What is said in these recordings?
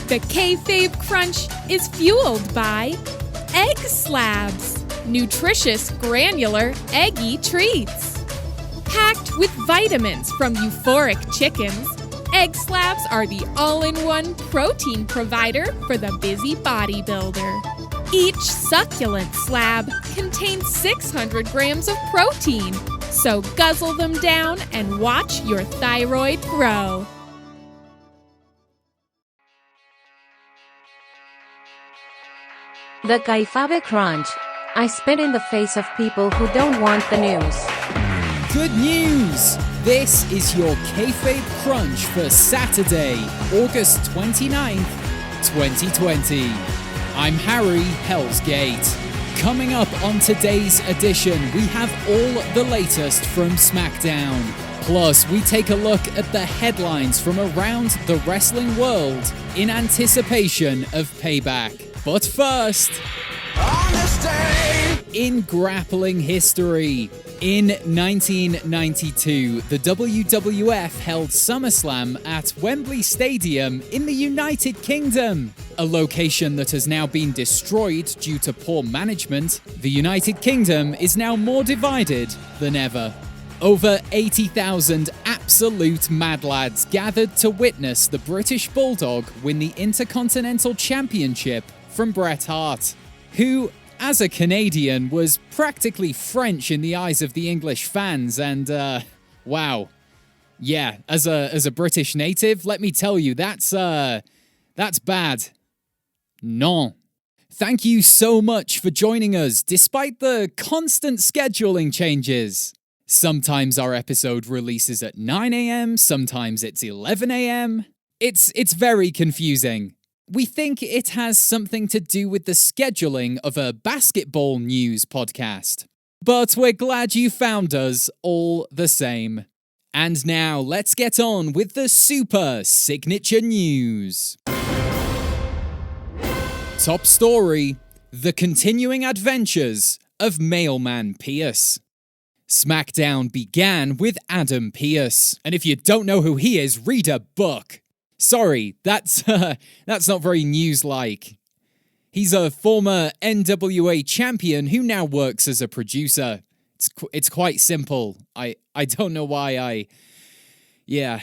The Kayfabe Crunch is fueled by egg slabs, nutritious granular eggy treats. Packed with vitamins from euphoric chickens, egg slabs are the all-in-one protein provider for the busy bodybuilder. Each succulent slab contains 600 grams of protein, so guzzle them down and watch your thyroid grow. The Kayfabe Crunch. I spit in the face of people who don't want the news. Good news! This is your Kayfabe Crunch for Saturday, August 29th, 2020. I'm Harry Hellsgate. Coming up on today's edition, we have all the latest from SmackDown. Plus, we take a look at the headlines from around the wrestling world in anticipation of Payback. But first, in grappling history, in 1992, the WWF held SummerSlam at Wembley Stadium in the United Kingdom. A location that has now been destroyed due to poor management, the United Kingdom is now more divided than ever. Over 80,000 absolute mad lads gathered to witness the British Bulldog win the Intercontinental Championship from Bret Hart, who, as a Canadian, was practically French in the eyes of the English fans, and, wow. Yeah, as a British native, let me tell you, that's bad. Non. Thank you so much for joining us, despite the constant scheduling changes. Sometimes our episode releases at 9 a.m., sometimes it's 11 a.m. It's very confusing. We think it has something to do with the scheduling of a basketball news podcast. But we're glad you found us all the same. And now let's get on with the SuperSignature news. Top story: the continuing adventures of Mailman Pierce. SmackDown began with Adam Pearce, and if you don't know who he is, read a book. Sorry, that's not very news-like. He's a former NWA champion who now works as a producer. It's quite simple. I don't know why Yeah.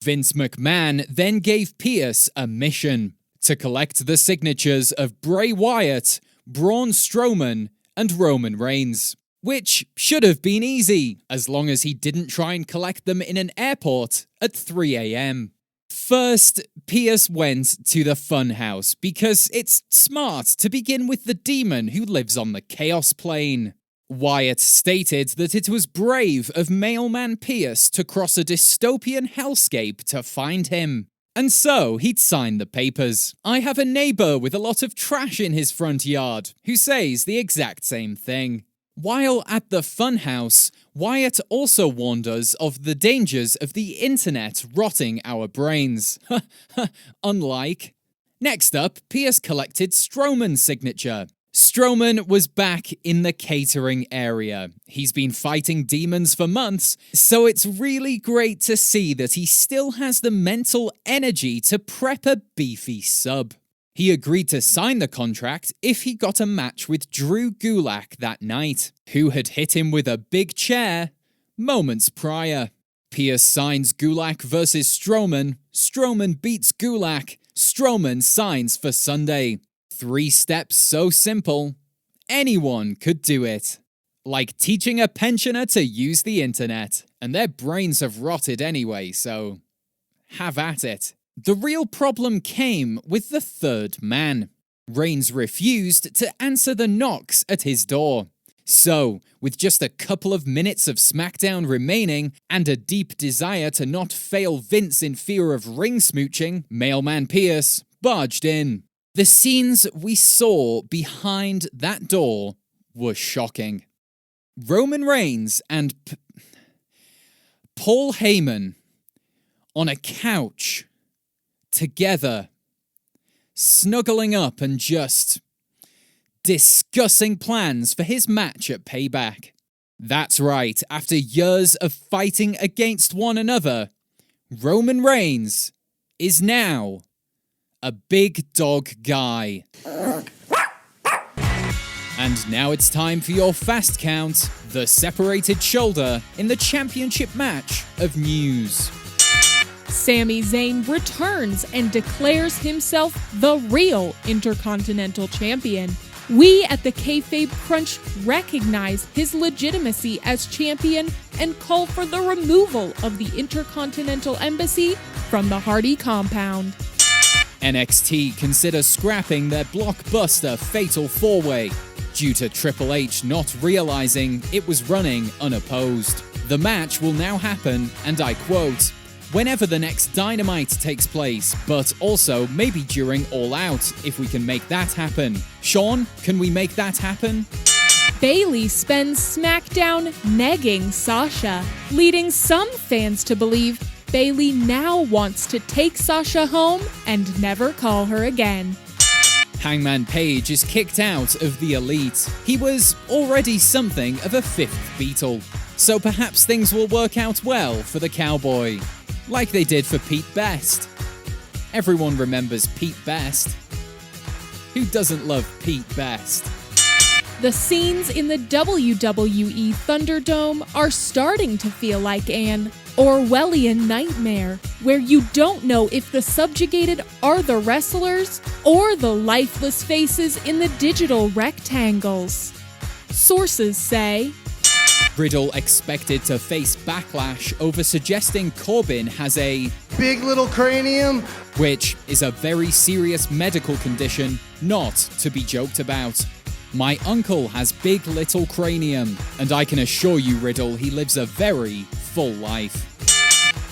Vince McMahon then gave Pearce a mission: to collect the signatures of Bray Wyatt, Braun Strowman, and Roman Reigns. Which should have been easy, as long as he didn't try and collect them in an airport at 3 a.m. First, Pierce went to the Funhouse because it's smart to begin with the demon who lives on the Chaos Plane. Wyatt stated that it was brave of Mailman Pierce to cross a dystopian hellscape to find him. And so he'd sign the papers. I have a neighbour with a lot of trash in his front yard who says the exact same thing. While at the Funhouse, Wyatt also warned us of the dangers of the internet rotting our brains. Unlike. Next up, Pierce collected Strowman's signature. Strowman was back in the catering area. He's been fighting demons for months, so it's really great to see that he still has the mental energy to prep a beefy sub. He agreed to sign the contract if he got a match with Drew Gulak that night, who had hit him with a big chair moments prior. Pierce signs Gulak versus Strowman. Strowman beats Gulak. Strowman signs for Sunday. 3 steps so simple, anyone could do it. Like teaching a pensioner to use the internet, and their brains have rotted anyway, so have at it. The real problem came with the third man. Reigns refused to answer the knocks at his door. So, with just a couple of minutes of SmackDown remaining and a deep desire to not fail Vince in fear of ring smooching, Mailman Pierce barged in. The scenes we saw behind that door were shocking. Roman Reigns and Paul Heyman on a couch together, snuggling up and just discussing plans for his match at Payback. That's right, after years of fighting against one another, Roman Reigns is now a big dog guy. And now it's time for your fast count, the separated shoulder in the championship match of news. Sami Zayn returns and declares himself the real Intercontinental Champion. We at the Kayfabe Crunch recognize his legitimacy as champion and call for the removal of the Intercontinental Embassy from the Hardy compound. NXT consider scrapping their blockbuster Fatal 4-Way due to Triple H not realizing it was running unopposed. The match will now happen, and I quote, whenever the next Dynamite takes place, but also maybe during All Out, if we can make that happen. Sean, can we make that happen? Bayley spends SmackDown negging Sasha, leading some fans to believe Bayley now wants to take Sasha home and never call her again. Hangman Page is kicked out of the Elite. He was already something of a fifth Beatle, so perhaps things will work out well for the Cowboy. Like they did for Pete Best. Everyone remembers Pete Best. Who doesn't love Pete Best? The scenes in the WWE Thunderdome are starting to feel like an Orwellian nightmare, where you don't know if the subjugated are the wrestlers or the lifeless faces in the digital rectangles. Sources say, Riddle expected to face backlash over suggesting Corbin has a big little cranium, which is a very serious medical condition not to be joked about. My uncle has big little cranium, and I can assure you, Riddle, he lives a very full life.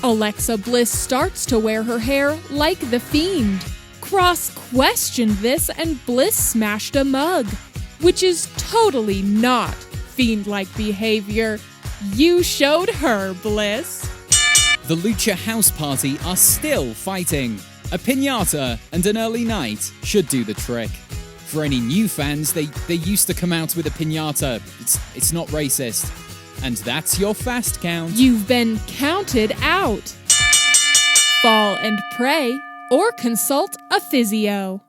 Alexa Bliss starts to wear her hair like The Fiend. Cross questioned this and Bliss smashed a mug, which is totally not Fiend-like behavior. You showed her, Bliss. The Lucha House Party are still fighting. A piñata and an early night should do the trick. For any new fans, they used to come out with a piñata. It's not racist. And that's your fast count. You've been counted out. Fall and pray, or consult a physio.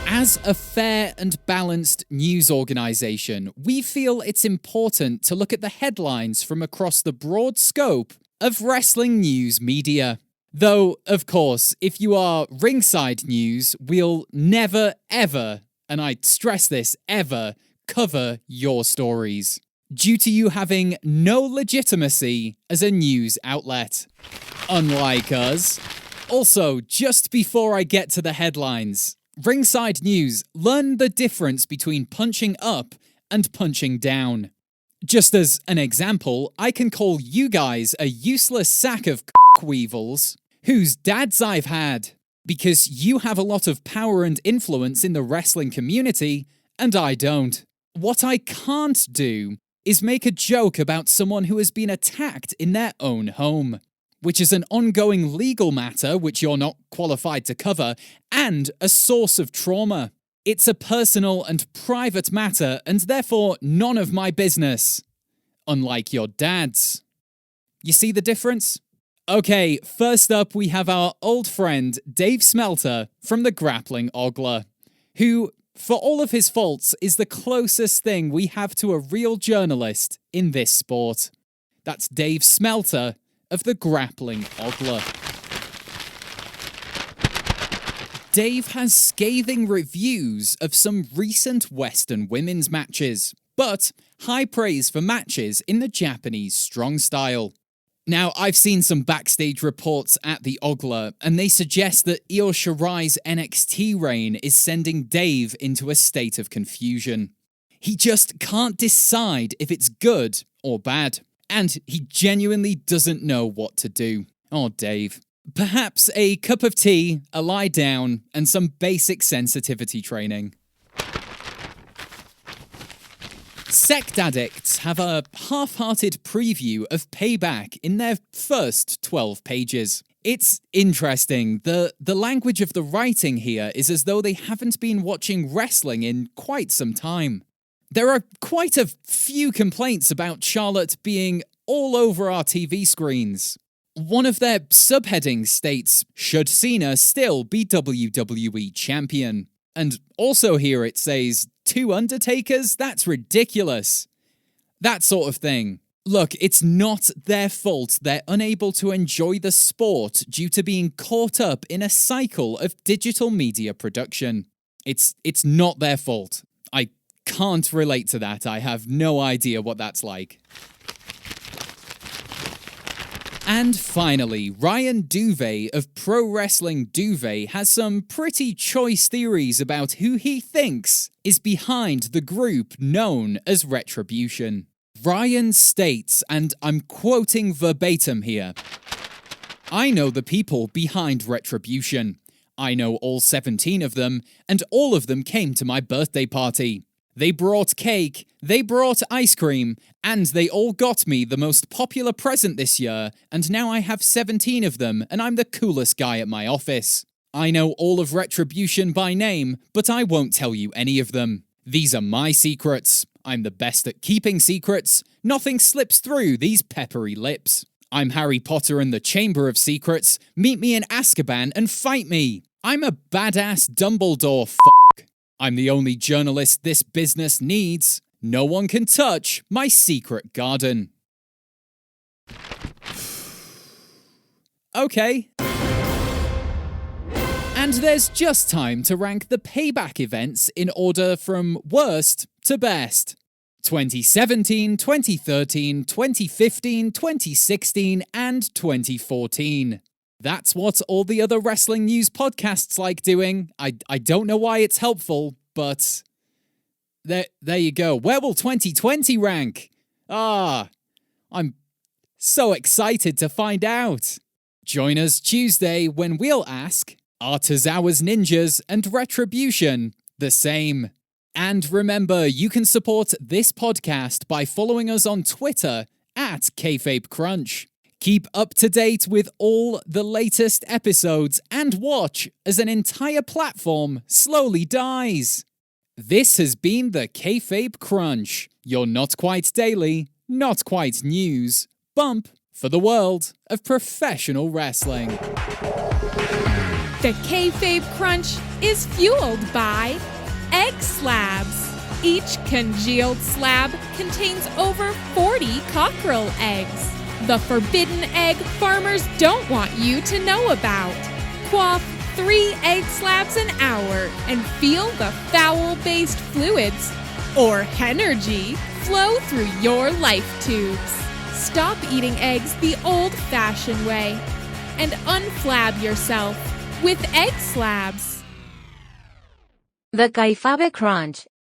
As a fair and balanced news organization, we feel it's important to look at the headlines from across the broad scope of wrestling news media. Though, of course, if you are Ringside News, we'll never, ever, and I stress this, ever, cover your stories, due to you having no legitimacy as a news outlet. Unlike us. Also, just before I get to the headlines, Ringside News, learn the difference between punching up and punching down. Just as an example, I can call you guys a useless sack of weevils whose dads I've had, because you have a lot of power and influence in the wrestling community, and I don't. What I can't do is make a joke about someone who has been attacked in their own home, which is an ongoing legal matter which you're not qualified to cover, and a source of trauma. It's a personal and private matter, and therefore none of my business. Unlike your dad's. You see the difference? Okay, first up we have our old friend Dave Smelter from the Grappling Ogler, who, for all of his faults, is the closest thing we have to a real journalist in this sport. That's Dave Smelter of the Grappling Ogler. Dave has scathing reviews of some recent Western women's matches, but high praise for matches in the Japanese strong style. Now, I've seen some backstage reports at the Ogler, and they suggest that Io Shirai's NXT reign is sending Dave into a state of confusion. He just can't decide if it's good or bad, and he genuinely doesn't know what to do. Oh, Dave. Perhaps a cup of tea, a lie down, and some basic sensitivity training. Sect addicts have a half-hearted preview of Payback in their first 12 pages. It's interesting. The language of the writing here is as though they haven't been watching wrestling in quite some time. There are quite a few complaints about Charlotte being all over our TV screens. One of their subheadings states, "Should Cena still be WWE champion?" And also here it says, "Two Undertakers? That's ridiculous." That sort of thing. Look, it's not their fault they're unable to enjoy the sport due to being caught up in a cycle of digital media production. It's not their fault. I can't relate to that. I have no idea what that's like. And finally, Ryan Duvet of Pro Wrestling Duvet has some pretty choice theories about who he thinks is behind the group known as Retribution. Ryan states, and I'm quoting verbatim here, "I know the people behind Retribution. I know all 17 of them, and all of them came to my birthday party. They brought cake, they brought ice cream, and they all got me the most popular present this year, and now I have 17 of them, and I'm the coolest guy at my office. I know all of Retribution by name, but I won't tell you any of them. These are my secrets. I'm the best at keeping secrets. Nothing slips through these peppery lips. I'm Harry Potter in the Chamber of Secrets. Meet me in Azkaban and fight me. I'm a badass Dumbledore I'm the only journalist this business needs. No one can touch my secret garden." Okay. And there's just time to rank the Payback events in order from worst to best. 2017, 2013, 2015, 2016, and 2014. That's what all the other wrestling news podcasts like doing. I don't know why it's helpful, but there you go. Where will 2020 rank? I'm so excited to find out. Join us Tuesday when we'll ask, are Tozawa's Ninjas and Retribution the same? And remember, you can support this podcast by following us on Twitter at Kayfabe Crunch. Keep up to date with all the latest episodes and watch as an entire platform slowly dies. This has been the Kayfabe Crunch, your not quite daily, not quite news bump for the world of professional wrestling. The Kayfabe Crunch is fueled by egg slabs. Each congealed slab contains over 40 cockerel eggs. The forbidden egg farmers don't want you to know about. Quaff 3 egg slabs an hour and feel the foul-based fluids, or henergy, flow through your life tubes. Stop eating eggs the old-fashioned way and unflab yourself with egg slabs. The Kayfabe Crunch